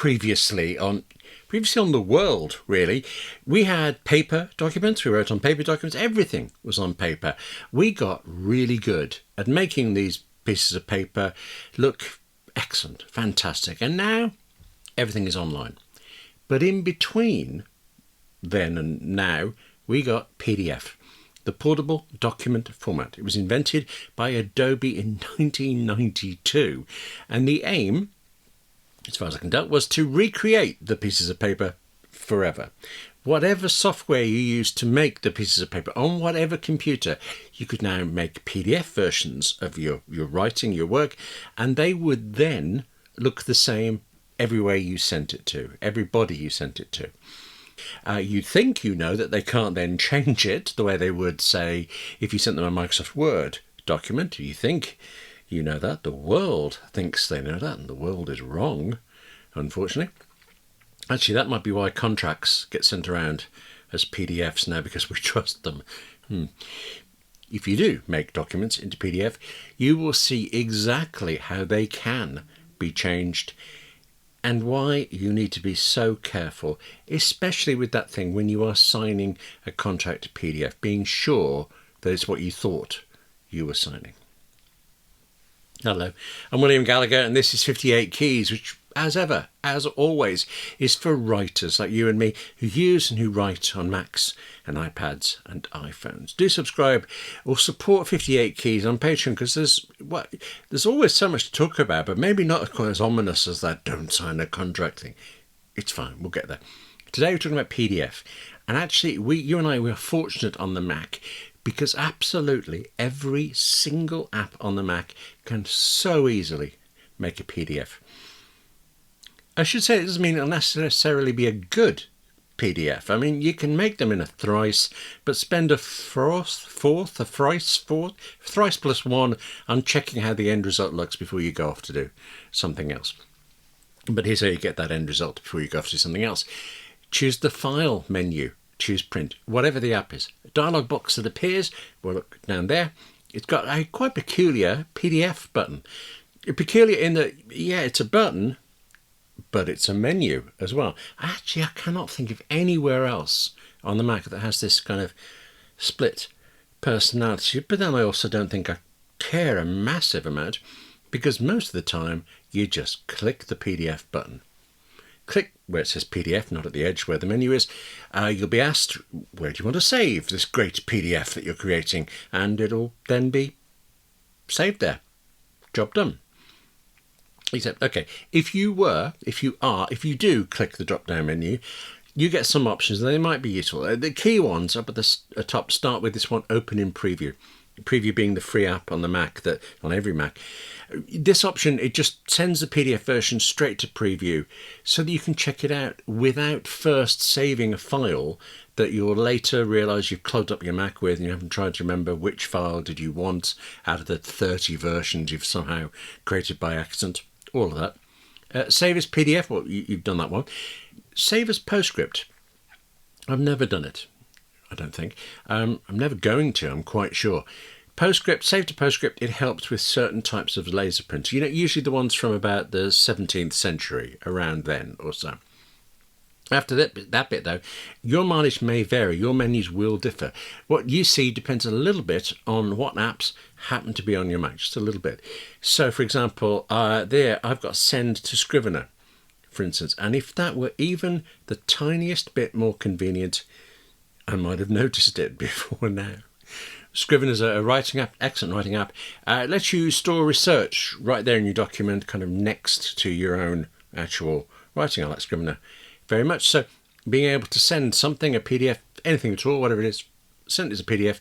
previously on the world, really. We had paper documents, we wrote on paper documents, everything was on paper. We got really good at making these pieces of paper look excellent, fantastic. And now everything is online. But in between then and now, we got PDF, the portable document format. It was invented by Adobe in 1992. And the aim, as far as I can tell, was to recreate the pieces of paper forever. Whatever software you used to make the pieces of paper on whatever computer, you could now make PDF versions of your writing, your work, and they would then look the same everywhere you sent it to, everybody you sent it to. You think you know that they can't then change it the way they would, say, if you sent them a Microsoft Word document. You think you know that. The world thinks they know that, and the world is wrong, unfortunately. Actually, that might be why contracts get sent around as PDFs now, because we trust them. If you do make documents into PDF, you will see exactly how they can be changed and why you need to be so careful, especially with that thing when you are signing a contract to PDF, being sure that it's what you thought you were signing. Hello, I'm William Gallagher, and this is 58 Keys, which, as ever, as always, is for writers like you and me who use and who write on Macs and iPads and iPhones. Do subscribe or support 58 Keys on Patreon, because there's always so much to talk about, but maybe not quite as ominous as that don't sign a contract thing. It's fine, we'll get there. Today we're talking about PDF, and actually you and I are fortunate on the Mac, because absolutely every single app on the Mac can so easily make a PDF. I should say it doesn't mean it'll necessarily be a good PDF. I mean, you can make them in a thrice, but spend a thrice plus one on checking how the end result looks before you go off to do something else. But here's how you get that end result before you go off to do something else. Choose the File menu. Choose Print, whatever the app is. A dialog box that appears, well, look down there. It's got a quite peculiar PDF button. Peculiar in that, yeah, it's a button, but it's a menu as well. Actually, I cannot think of anywhere else on the Mac that has this kind of split personality. But then I also don't think I care a massive amount, because most of the time you just click the PDF button. Click where it says PDF, not at the edge where the menu is. You'll be asked, where do you want to save this great PDF that you're creating? And it'll then be saved there. Job done. Except, okay, if you do click the drop-down menu, you get some options, and they might be useful. The key ones up at the top start with this one, Open in Preview. Preview being the free app on the Mac, that on every Mac. This option, it just sends the PDF version straight to Preview so that you can check it out without first saving a file that you'll later realise you've clogged up your Mac with, and you haven't tried to remember which file did you want out of the 30 versions you've somehow created by accident. All of that. Save as PDF, well, you've done that one. Save as PostScript. I've never done it, I don't think. I'm never going to, I'm quite sure. PostScript, save to PostScript, it helps with certain types of laser printers. You know, usually the ones from about the 17th century, around then or so. After that bit, though, your mileage may vary. Your menus will differ. What you see depends a little bit on what apps happen to be on your Mac, just a little bit. So, for example, there I've got Send to Scrivener, for instance. And if that were even the tiniest bit more convenient, I might have noticed it before now. Scrivener's a writing app, excellent writing app. It lets you store research right there in your document, kind of next to your own actual writing. I like Scrivener very much. So being able to send something, a PDF, anything at all, whatever it is, send it as a PDF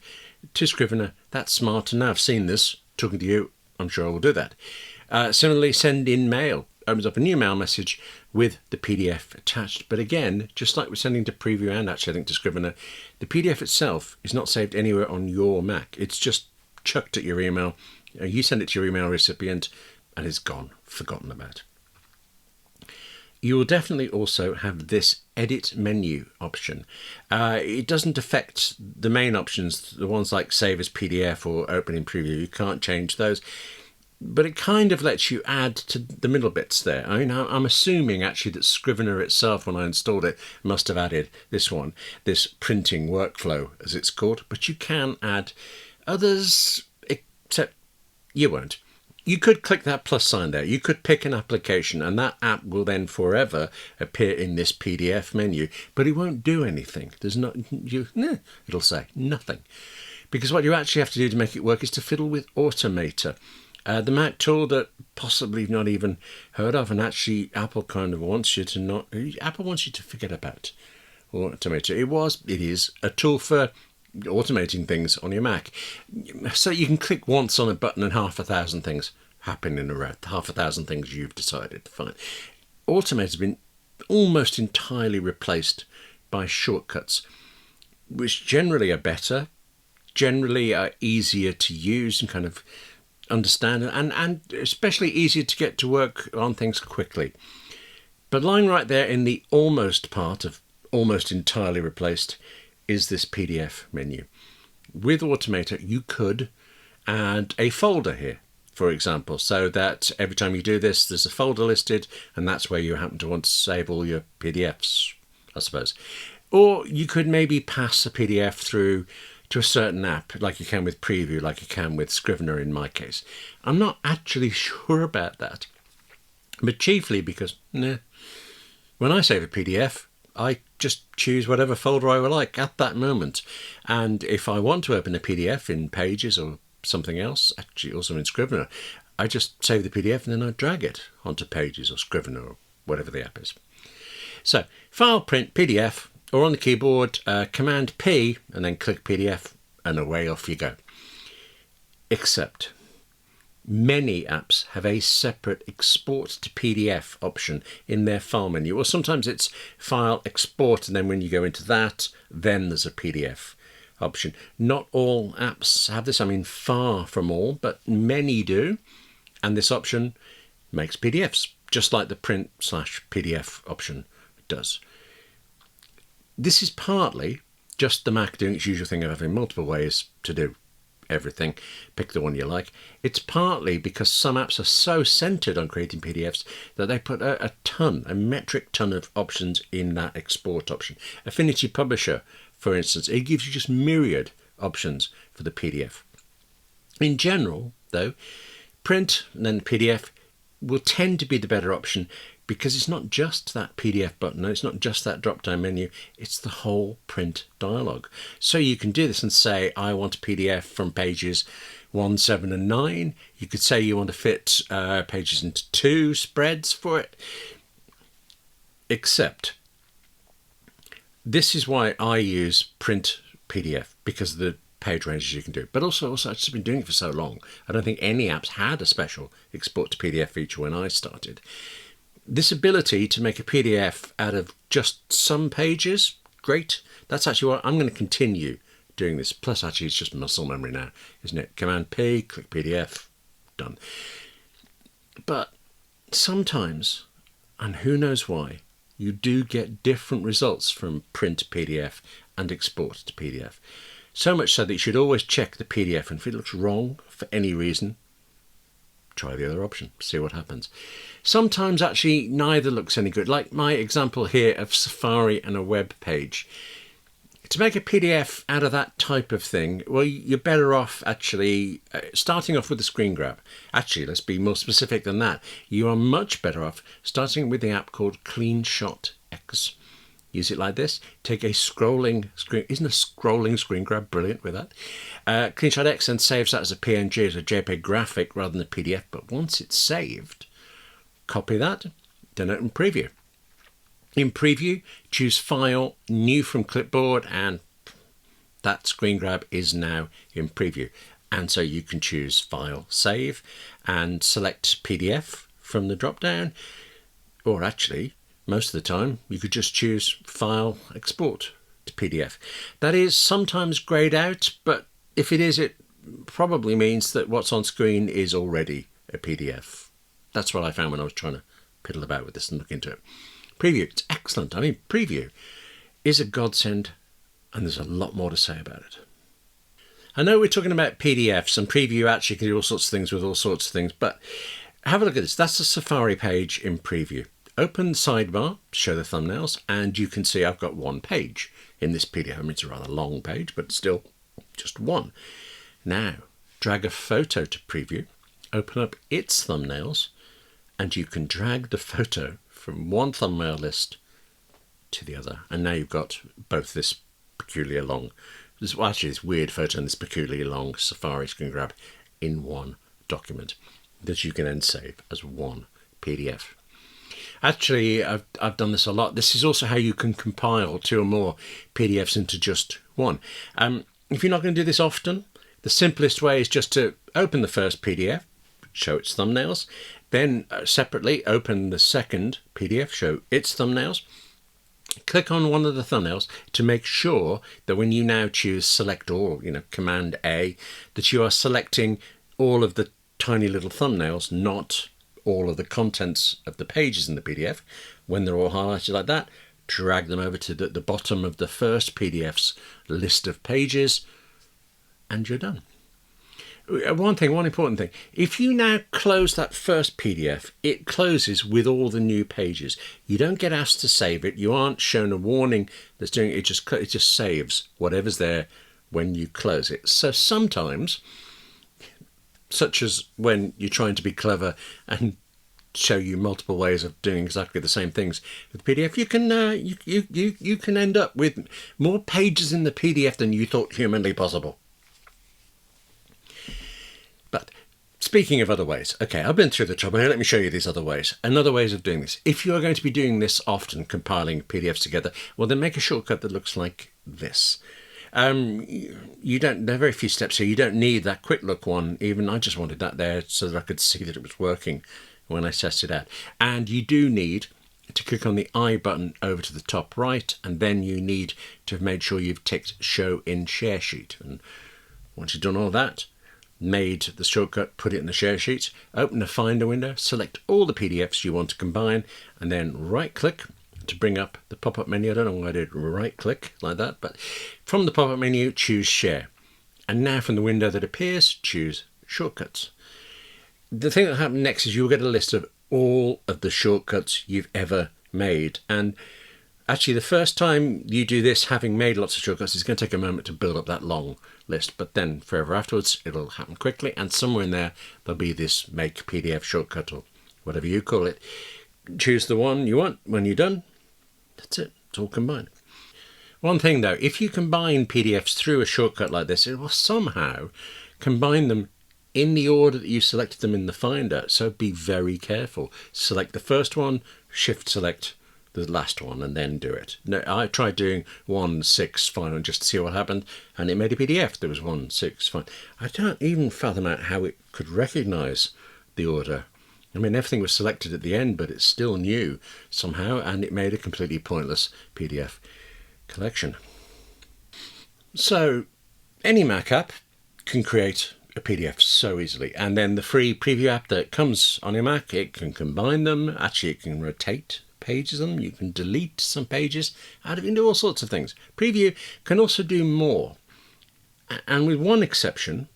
to Scrivener, that's smart. And now I've seen this, talking to you, I'm sure I will do that. Similarly, send in mail. Opens up a new mail message with the PDF attached. But again, just like we're sending to Preview and actually I think to Scrivener, the PDF itself is not saved anywhere on your Mac. It's just chucked at your email. You send it to your email recipient and it's gone, forgotten about. You will definitely also have this edit menu option. It doesn't affect the main options, the ones like save as PDF or open in preview. You can't change those. but it kind of lets you add to the middle bits there. I mean, I'm assuming actually that Scrivener itself, when I installed it, must have added this printing workflow, as it's called. But you can add others, except you won't. You could click that plus sign there. You could pick an application, and that app will then forever appear in this PDF menu, but it won't do anything. It'll say nothing. Because what you actually have to do to make it work is to fiddle with Automator. The Mac tool that possibly you've not even heard of, and actually Apple kind of wants you to Apple wants you to forget about Automator. It is a tool for automating things on your Mac. So you can click once on a button and 1,000 things happen in a row. 1,000 things you've decided. Fine. Automator's been almost entirely replaced by shortcuts, which generally are better, generally are easier to use and kind of understand, and especially easier to get to work on things quickly. But lying right there in the almost part of almost entirely replaced is this PDF menu. With Automator, you could add a folder here, for example, so that every time you do this, there's a folder listed, and that's where you happen to want to save all your PDFs, I suppose. Or you could maybe pass a PDF through to a certain app, like you can with Preview, like you can with Scrivener in my case. I'm not actually sure about that, but chiefly because when I save a PDF, I just choose whatever folder I would like at that moment. And if I want to open a PDF in Pages or something else, actually also in Scrivener, I just save the PDF and then I drag it onto Pages or Scrivener or whatever the app is. So, File, Print, PDF, or on the keyboard, Command P, and then click PDF, and away off you go. Except many apps have a separate export to PDF option in their file menu, or sometimes it's file export, and then when you go into that, then there's a PDF option. Not all apps have this, I mean far from all, but many do, and this option makes PDFs, just like the print/PDF option does. This is partly just the Mac doing its usual thing of having multiple ways to do everything, pick the one you like. It's partly because some apps are so centered on creating PDFs that they put a metric ton of options in that export option. Affinity Publisher, for instance, it gives you just myriad options for the PDF. In general, though, print and then PDF will tend to be the better option because it's not just that PDF button, it's not just that drop-down menu, it's the whole print dialog. So you can do this and say, I want a PDF from pages 1, 7 and 9. You could say you want to fit pages into 2 spreads for it. Except, this is why I use print PDF, because of the page ranges you can do. But also I've just been doing it for so long, I don't think any apps had a special export to PDF feature when I started. This ability to make a PDF out of just some pages, great. That's actually what I'm going to continue doing this. Plus, actually, it's just muscle memory now, isn't it? Command P, click PDF, done. But sometimes, and who knows why, you do get different results from print PDF and export to PDF. So much so that you should always check the PDF, and if it looks wrong for any reason, try the other option, see what happens. Sometimes actually neither looks any good, like my example here of Safari and a web page. To make a PDF out of that type of thing, well, you're better off actually starting off with a screen grab. Actually, let's be more specific than that. You are much better off starting with the app called CleanShot X. Use it like this. Take a scrolling screen. Isn't a scrolling screen grab brilliant with that? CleanShot X and saves that as a PNG, as a JPEG graphic rather than a PDF. But once it's saved, copy that, then open Preview. In Preview, choose File, New from Clipboard, and that screen grab is now in Preview. And so you can choose File, Save, and select PDF from the drop-down. Or actually, most of the time, you could just choose File, Export to PDF. That is sometimes grayed out, but if it is, it probably means that what's on screen is already a PDF. That's what I found when I was trying to piddle about with this and look into it. Preview, it's excellent. I mean, Preview is a godsend, and there's a lot more to say about it. I know we're talking about PDFs, and Preview actually can do all sorts of things with all sorts of things, but have a look at this. That's a Safari page in Preview. Open the sidebar, show the thumbnails, and you can see I've got one page in this PDF. I mean, it's a rather long page, but still just one. Now, drag a photo to Preview, open up its thumbnails, and you can drag the photo from one thumbnail list to the other. And now you've got both this peculiar long, this weird photo and this peculiarly long Safari you can grab in one document that you can then save as one PDF. Actually, I've done this a lot. This is also how you can compile 2 or more PDFs into just one. If you're not going to do this often, the simplest way is just to open the first PDF, show its thumbnails, then separately open the second PDF, show its thumbnails. Click on one of the thumbnails to make sure that when you now choose select all, Command A, that you are selecting all of the tiny little thumbnails, not all of the contents of the pages in the PDF. When they're all highlighted like that, drag them over to the bottom of the first PDF's list of pages, and you're done. One important thing, if you now close that first PDF, it closes with all the new pages. You don't get asked to save it. You aren't shown a warning that's doing it. It just saves whatever's there when you close it. So sometimes, such as when you're trying to be clever and show you multiple ways of doing exactly the same things with PDF, you can end up with more pages in the PDF than you thought humanly possible. But speaking of other ways, okay, I've been through the trouble here. Let me show you these other ways. Another ways of doing this. If you are going to be doing this often, compiling PDFs together, well, then make a shortcut that looks like this. There are very few steps here. You don't need that quick look one. Even I just wanted that there so that I could see that it was working when I tested it out. And you do need to click on the I button over to the top right, and then you need to have made sure you've ticked Show in Share Sheet. And once you've done all that, made the shortcut, put it in the share sheet, open the Finder window, select all the PDFs you want to combine, and then right-click to bring up the pop-up menu. I don't know why I did right-click like that, but from the pop-up menu, choose Share. And now from the window that appears, choose Shortcuts. The thing that happens next is you'll get a list of all of the shortcuts you've ever made. And actually, the first time you do this, having made lots of shortcuts, it's going to take a moment to build up that long list. But then forever afterwards, it'll happen quickly. And somewhere in there, there'll be this Make PDF shortcut or whatever you call it. Choose the one you want. When you're done, that's it. It's all combined. One thing, though, if you combine PDFs through a shortcut like this, it will somehow combine them in the order that you selected them in the Finder. So be very careful. Select the first one, Shift select the last one, and then do it. No, I tried doing 1, 6, 5 just to see what happened, and it made a PDF. There was 1, 6, 5. I don't even fathom out how it could recognize the order. I mean, everything was selected at the end, but it still knew somehow, and it made a completely pointless PDF collection. So any Mac app can create a PDF so easily, and then the free Preview app that comes on your Mac, it can combine them. Actually, it can rotate pages of them. You can delete some pages out of it, do all sorts of things. Preview can also do more, and with one exception.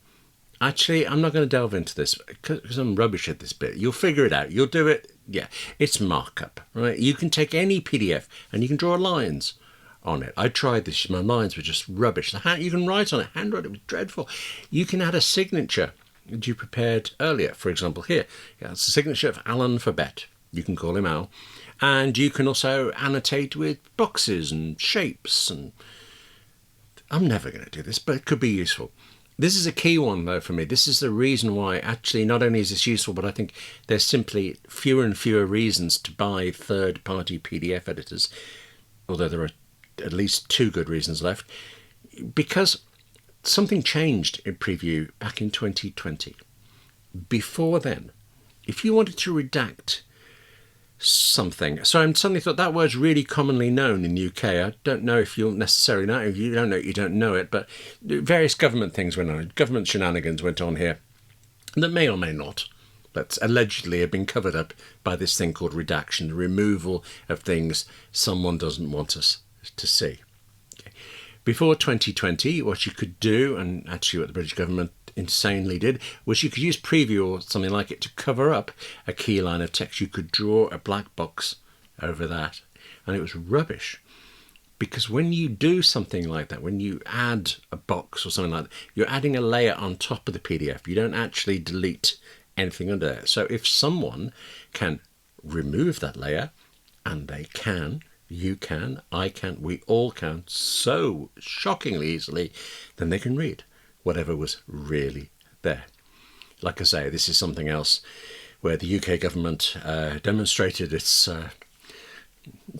Actually, I'm not going to delve into this because I'm rubbish at this bit. You'll figure it out. You'll do it. Yeah, it's markup, right? You can take any PDF and you can draw lines on it. I tried this. My lines were just rubbish. You can write on it. Handwriting was dreadful. You can add a signature that you prepared earlier. For example, here, it's the signature of Alan Forbett. You can call him Al. And you can also annotate with boxes and shapes. And I'm never going to do this, but it could be useful. This is a key one, though, for me. This is the reason why, actually, not only is this useful, but I think there's simply fewer and fewer reasons to buy third-party PDF editors, although there are at least 2 good reasons left, because something changed in Preview back in 2020. Before then, if you wanted to redact something. So I suddenly thought that word's really commonly known in the UK. I don't know if you'll necessarily know. If you don't know it, you don't know it. But various government things went on. Government shenanigans went on here that may or may not, but allegedly have been covered up by this thing called redaction, the removal of things someone doesn't want us to see. Okay. Before 2020, what you could do, and actually what the British government insanely did, was you could use preview or something like it to cover up a key line of text. You could draw a black box over that, and it was rubbish. Because when you do something like that, when you add a box or something like that, you're adding a layer on top of the PDF. You don't actually delete anything under there. So if someone can remove that layer, and they can, you can, I can, we all can, so shockingly easily, then they can read whatever was really there. Like I say, this is something else where the UK government demonstrated its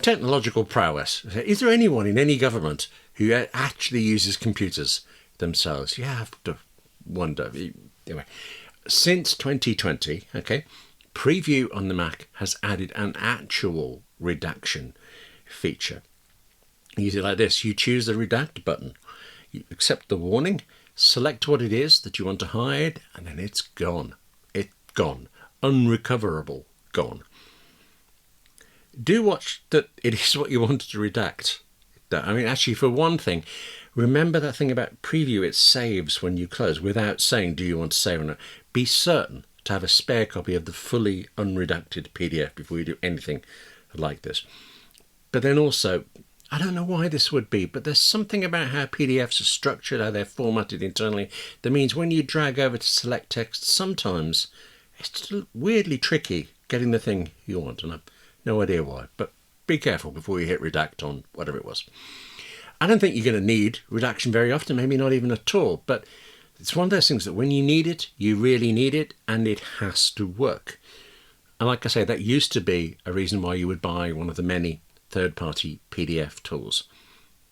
technological prowess. Is there anyone in any government who actually uses computers themselves? You have to wonder. Anyway, since 2020, okay, Preview on the Mac has added an actual redaction feature. You use it like this. You choose the redact button. You accept the warning, select what it is that you want to hide, and then it's gone. It's gone. Unrecoverable. Gone. Do watch that it is what you wanted to redact. I mean, actually, for one thing, remember that thing about preview, it saves when you close without saying, do you want to save or not? Be certain to have a spare copy of the fully unredacted PDF before you do anything like this. But then also, I don't know why this would be, but there's something about how PDFs are structured, how they're formatted internally, that means when you drag over to select text, sometimes it's weirdly tricky getting the thing you want, and I've no idea why, but be careful before you hit redact on whatever it was. I don't think you're going to need redaction very often, maybe not even at all, but it's one of those things that when you need it, you really need it, and it has to work. And like I say, that used to be a reason why you would buy one of the many third-party PDF tools.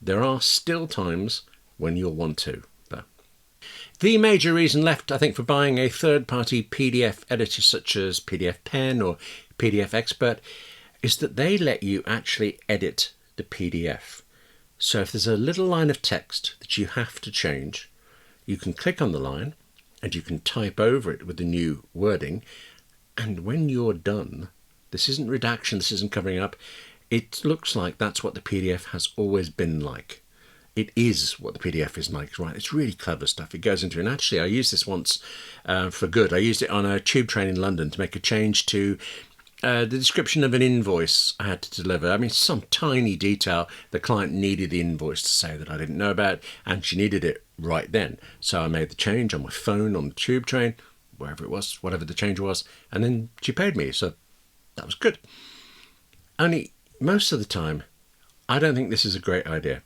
There are still times when you'll want to, though. The major reason left, I think, for buying a third-party PDF editor such as PDF Pen or PDF Expert is that they let you actually edit the PDF. So if there's a little line of text that you have to change, you can click on the line and you can type over it with the new wording. And when you're done, this isn't redaction, this isn't covering up. It looks like that's what the PDF has always been like. It is what the PDF is like, right? It's really clever stuff. It goes into, and actually I used this once for good. I used it on a tube train in London to make a change to the description of an invoice I had to deliver. I mean, some tiny detail the client needed the invoice to say that I didn't know about, and she needed it right then. So I made the change on my phone on the tube train, wherever it was, whatever the change was, and then she paid me. So that was good. Only most of the time, I don't think this is a great idea.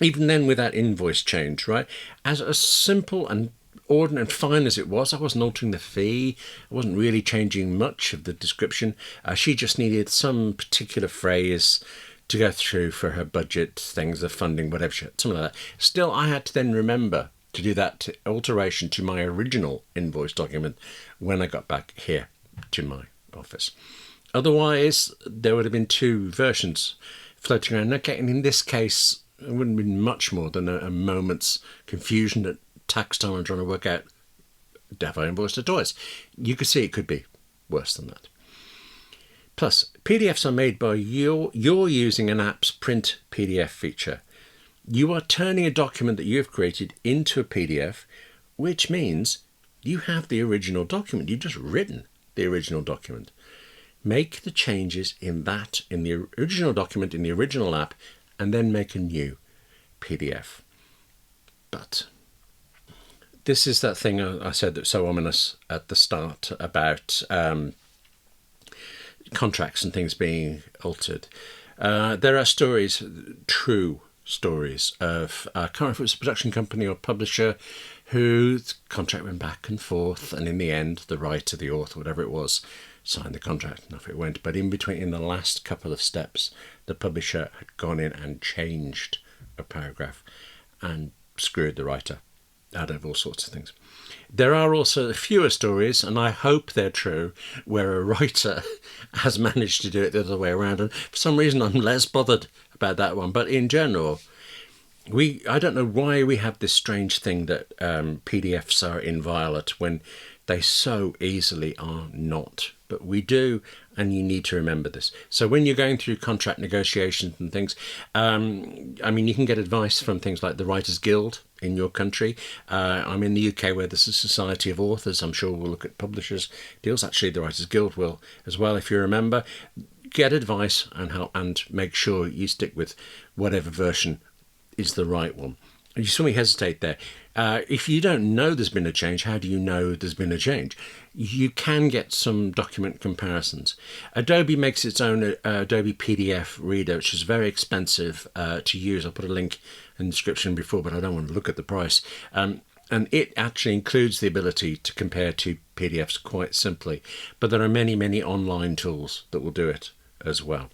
Even then with that invoice change, right? As simple and ordinary and fine as it was, I wasn't altering the fee. I wasn't really changing much of the description. She just needed some particular phrase to go through for her budget, things, the funding, whatever, something like that. Still, I had to then remember to do that alteration to my original invoice document when I got back here to my office. Otherwise, there would have been two versions floating around. Okay, and in this case, it wouldn't have been much more than a moment's confusion at tax time. I'm trying to work out, have I invoiced her twice? You could see it could be worse than that. Plus, PDFs are made by you're using an app's print PDF feature. You are turning a document that you've created into a PDF, which means you have the original document. You've just written the original document. Make the changes in the original document, in the original app, and then make a new PDF. But this is that thing I said that's so ominous at the start about contracts and things being altered. There are stories, true stories, of I can't remember if it was a production company or publisher whose contract went back and forth, and in the end, the writer, the author, whatever it was, signed the contract and off it went. But in between, in the last couple of steps, the publisher had gone in and changed a paragraph and screwed the writer out of all sorts of things. There are also fewer stories, and I hope they're true, where a writer has managed to do it the other way around. And for some reason, I'm less bothered about that one. But in general, I don't know why we have this strange thing that PDFs are inviolate when they so easily are not. but we do, and you need to remember this. So when you're going through contract negotiations and things, I mean, you can get advice from things like the Writers Guild in your country. I'm in the UK, where there's a Society of Authors. I'm sure we'll look at publishers' deals. Actually, the Writers Guild will as well, if you remember. Get advice and help, and make sure you stick with whatever version is the right one. You saw me hesitate there. If you don't know there's been a change, how do you know there's been a change? You can get some document comparisons. Adobe makes its own Adobe PDF reader, which is very expensive to use. I'll put a link in the description before, but I don't want to look at the price. And it actually includes the ability to compare two PDFs quite simply. But there are many, many online tools that will do it as well.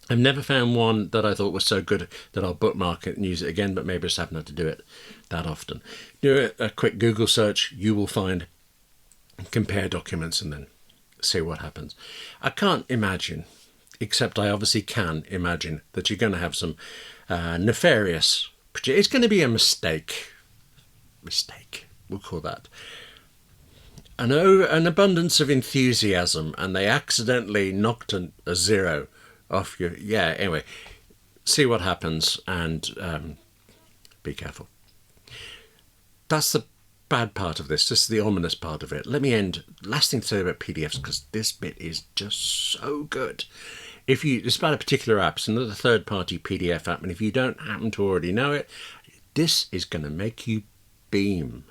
I've never found one that I thought was so good that I'll bookmark it and use it again, but maybe I just haven't had to do it that often. Do a quick Google search, you will find compare documents and then see what happens. I can't imagine, except I obviously can imagine, that you're going to have some nefarious... It's going to be a mistake. We'll call that. An abundance of enthusiasm, and they accidentally knocked a zero off your... Yeah, anyway, see what happens, and be careful. That's the bad part of this. This is the ominous part of it. Let me end. Last thing to say about PDFs, because this bit is just so good. It's about a particular app. It's another third-party PDF app, and if you don't happen to already know it, this is going to make you beam.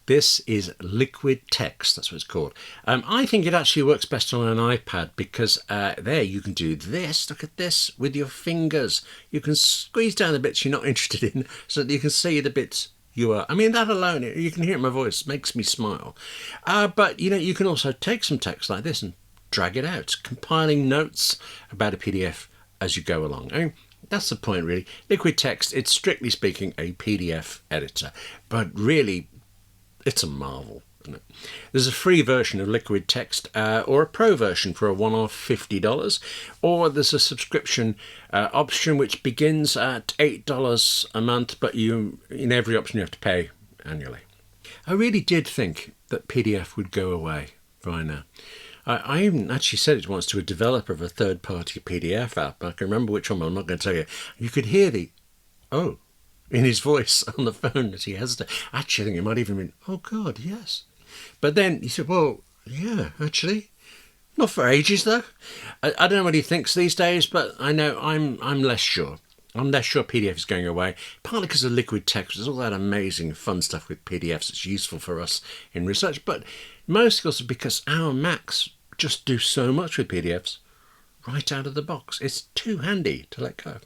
This is liquid text, that's what it's called. I think it actually works best on an iPad, because there you can do this, look at this, with your fingers. You can squeeze down the bits you're not interested in so that you can see the bits you are. I mean, that alone, you can hear it in my voice, makes me smile. But, you can also take some text like this and drag it out, compiling notes about a PDF as you go along. I mean, that's the point, really. Liquid text, it's strictly speaking a PDF editor, but really... it's a marvel, isn't it? There's a free version of Liquid Text or a pro version for a one-off $50, or there's a subscription option which begins at $8 a month, but in every option you have to pay annually. I really did think that PDF would go away by now. I even actually said it once to a developer of a third-party PDF app. I can remember which one, but I'm not going to tell you. You could hear the "oh" in his voice on the phone as he hesitated. Actually, I think it might even been, "oh God, yes." But then he said, "well, yeah, actually, not for ages though." I don't know what he thinks these days, but I know I'm less sure. I'm less sure PDF is going away, partly because of liquid text. There's all that amazing fun stuff with PDFs that's useful for us in research, but mostly also because our Macs just do so much with PDFs right out of the box. It's too handy to let go.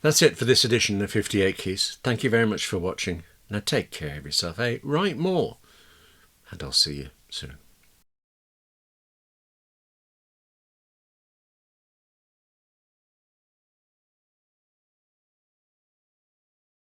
That's it for this edition of 58 Keys. Thank you very much for watching. Now take care of yourself, write more, and I'll see you soon.